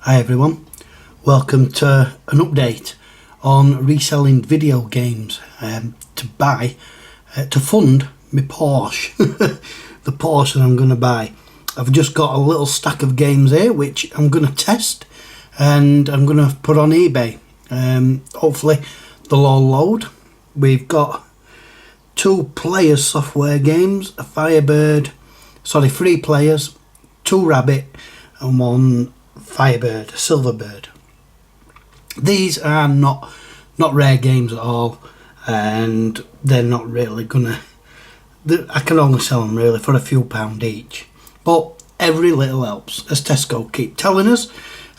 Hi everyone, welcome to an update on reselling video games to fund my Porsche, the Porsche that I'm going to buy. I've just got a little stack of games here which I'm going to test and I'm going to put on eBay. Hopefully they'll all load. We've got 2 players software games, a Firebird, 3 players, 2 Rabbit and 1 Firebird, a Silverbird. These are not rare games at all, and they're not really gonna. I can only sell them really for a few pound each, but every little helps, as Tesco keep telling us.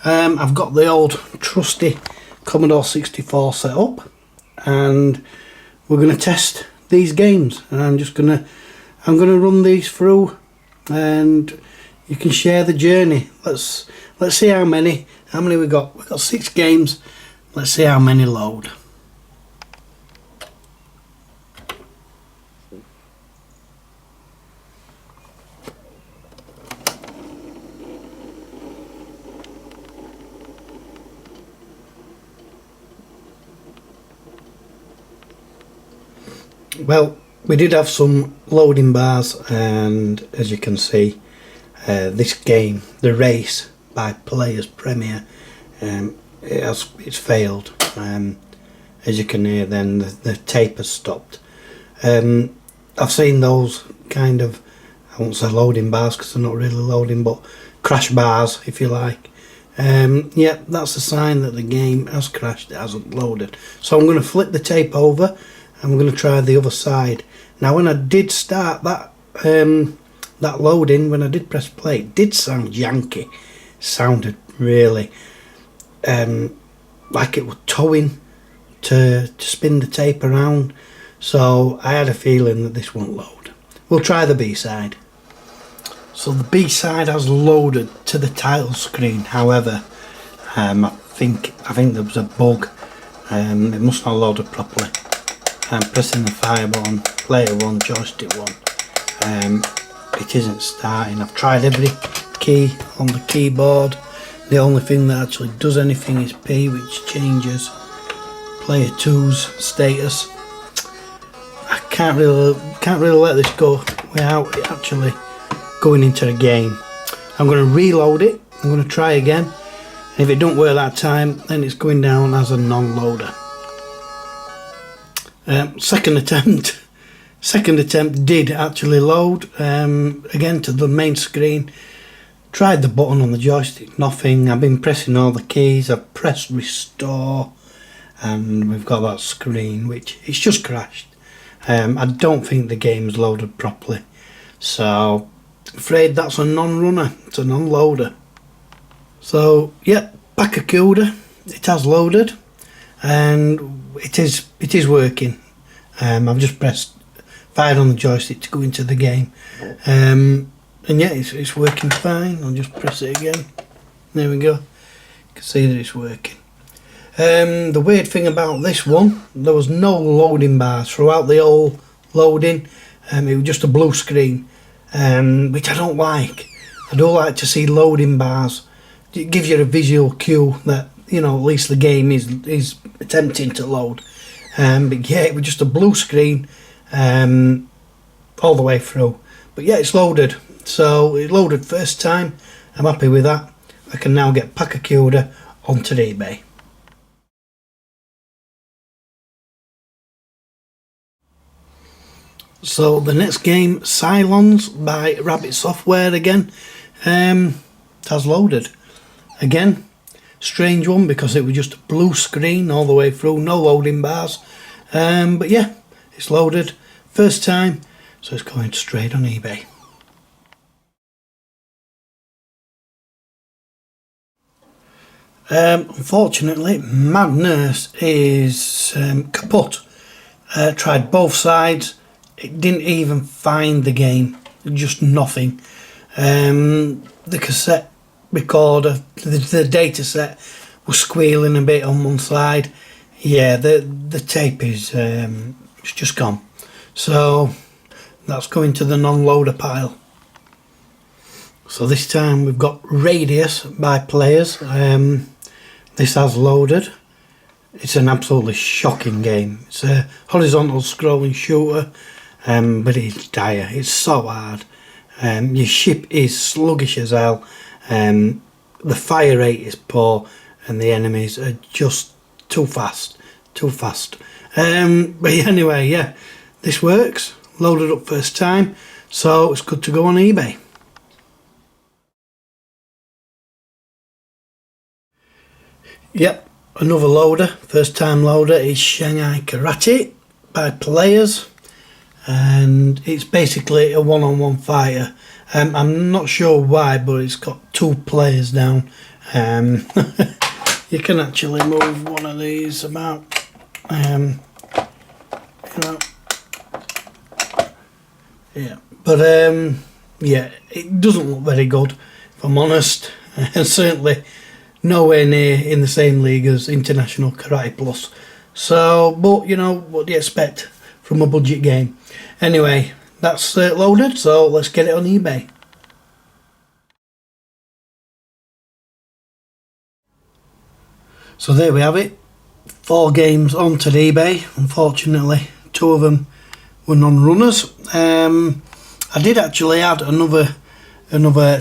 I've got the old trusty Commodore 64 set up, and we're gonna test these games. And I'm gonna run these through, and you can share the journey. Let's see how many we got. We've got 6 games. Let's see how many load. Well, we did have some loading bars, and as you can see, this game, the race by Players Premier, it's failed. As you can hear, then the tape has stopped. I've seen those kind of, I won't say loading bars because they're not really loading, but crash bars if you like. Yeah, that's a sign that the game has crashed, it hasn't loaded. So I'm going to flip the tape over and we're going to try the other side. Now when I did start that loading, when I did press play, it did sound janky. Sounded really like it was towing to spin the tape around, so I had a feeling that this won't load. We'll try the B side. So the B side has loaded to the title screen. However, I think there was a bug. It must not load it properly. I'm pressing the fire button, player 1, joystick 1. It isn't starting. I've tried every key on the keyboard. The only thing that actually does anything is P, which changes player 2's status. I can't really let this go without it actually going into the game. I'm going to reload it. I'm going to try again. And if it don't work that time, then it's going down as a non-loader. Second attempt did actually load again to the main screen. Tried the button on the joystick, nothing. I've been pressing all the keys. I've pressed restore and we've got that screen which it's just crashed. I don't think the game's loaded properly, so I'm afraid that's a non-runner. It's a non-loader. So yeah, Pakakuda, it has loaded and it is working. I've just pressed fire on the joystick to go into the game, and yeah, it's working fine. I'll just press it again. There we go. You can see that it's working. The weird thing about this one, there was no loading bars throughout the whole loading. It was just a blue screen, which I don't like. I don't like to see loading bars. It gives you a visual cue that, you know, at least the game is attempting to load. But yeah, it was just a blue screen all the way through. But yeah, it's loaded. So it loaded first time. I'm happy with that. I can now get Pakakuda onto eBay. So the next game, Cylons by Rabbit Software again, has loaded. Again, strange one because it was just a blue screen all the way through, no loading bars. But yeah, it's loaded first time, so it's going straight on eBay. Unfortunately, Mad Nurse is kaput. Tried both sides. It didn't even find the game. Just nothing. The cassette recorder, the data set was squealing a bit on one side. Yeah, the tape is it's just gone. So that's going to the non-loader pile. So this time we've got Radius by Players. This has loaded. It's an absolutely shocking game. It's a horizontal scrolling shooter, but it's dire. It's so hard. Your ship is sluggish as hell. The fire rate is poor, and the enemies are just too fast. But anyway, yeah, this works. Loaded up first time, so it's good to go on eBay. Yep, another loader, first time loader is Shanghai Karate by Players, and it's basically a one-on-one fighter. I'm not sure why, but it's got 2 players down. You can actually move one of these about, you know, yeah, but yeah, it doesn't look very good, if I'm honest, and certainly nowhere near in the same league as International Karate Plus. So, but you know, what do you expect from a budget game? Anyway, that's loaded, so let's get it on eBay. So there we have it, 4 games onto eBay. Unfortunately, 2 of them were non-runners. I did actually add another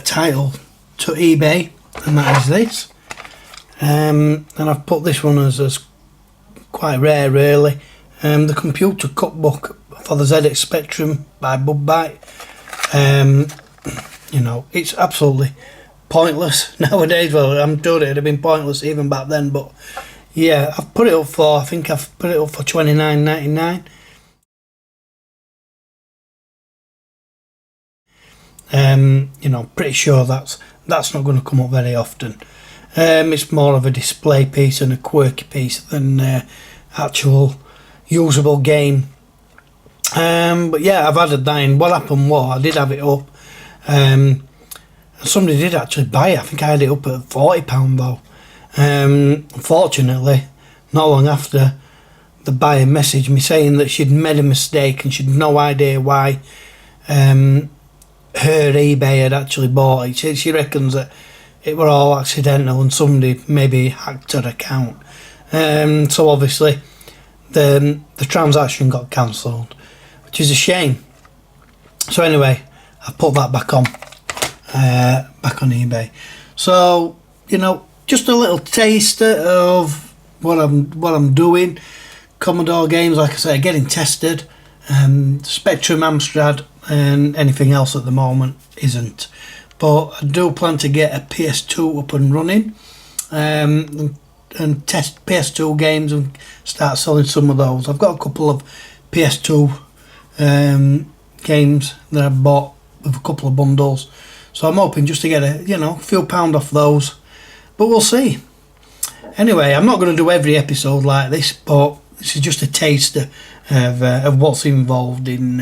title to eBay, and that is this. And I've put this one as quite rare, really. The Computer Cookbook for the ZX Spectrum by Budbite. You know, it's absolutely pointless nowadays. Well, I'm sure it'd have been pointless even back then, but yeah, I've put it up for, I think I've put it up for $29.99. You know, pretty sure that's not going to come up very often. It's more of a display piece and a quirky piece than actual usable game. But yeah, I've added that in. What happened was, I did have it up, somebody did actually buy it. I think I had it up at £40 though. Unfortunately, not long after, the buyer messaged me saying that she'd made a mistake and she'd no idea why her eBay had actually bought it. She reckons that it were all accidental and somebody maybe hacked her account. So obviously the transaction got cancelled, which is a shame. So anyway, I put that back on eBay. So, you know, just a little taster of what I'm doing. Commodore games, like I say, getting tested. Spectrum, Amstrad, and anything else at the moment isn't. But I do plan to get a PS2 up and running, and test PS2 games and start selling some of those. I've got a couple of PS2 games that I bought with a couple of bundles, so I'm hoping just to get a few pound off those. But we'll see. Anyway, I'm not going to do every episode like this, but this is just a taster of what's involved in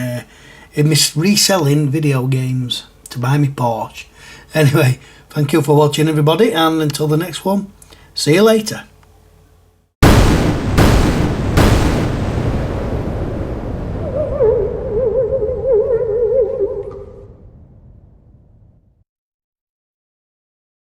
this reselling video games to buy me Porsche. Anyway, thank you for watching, everybody, and until the next one, see you later.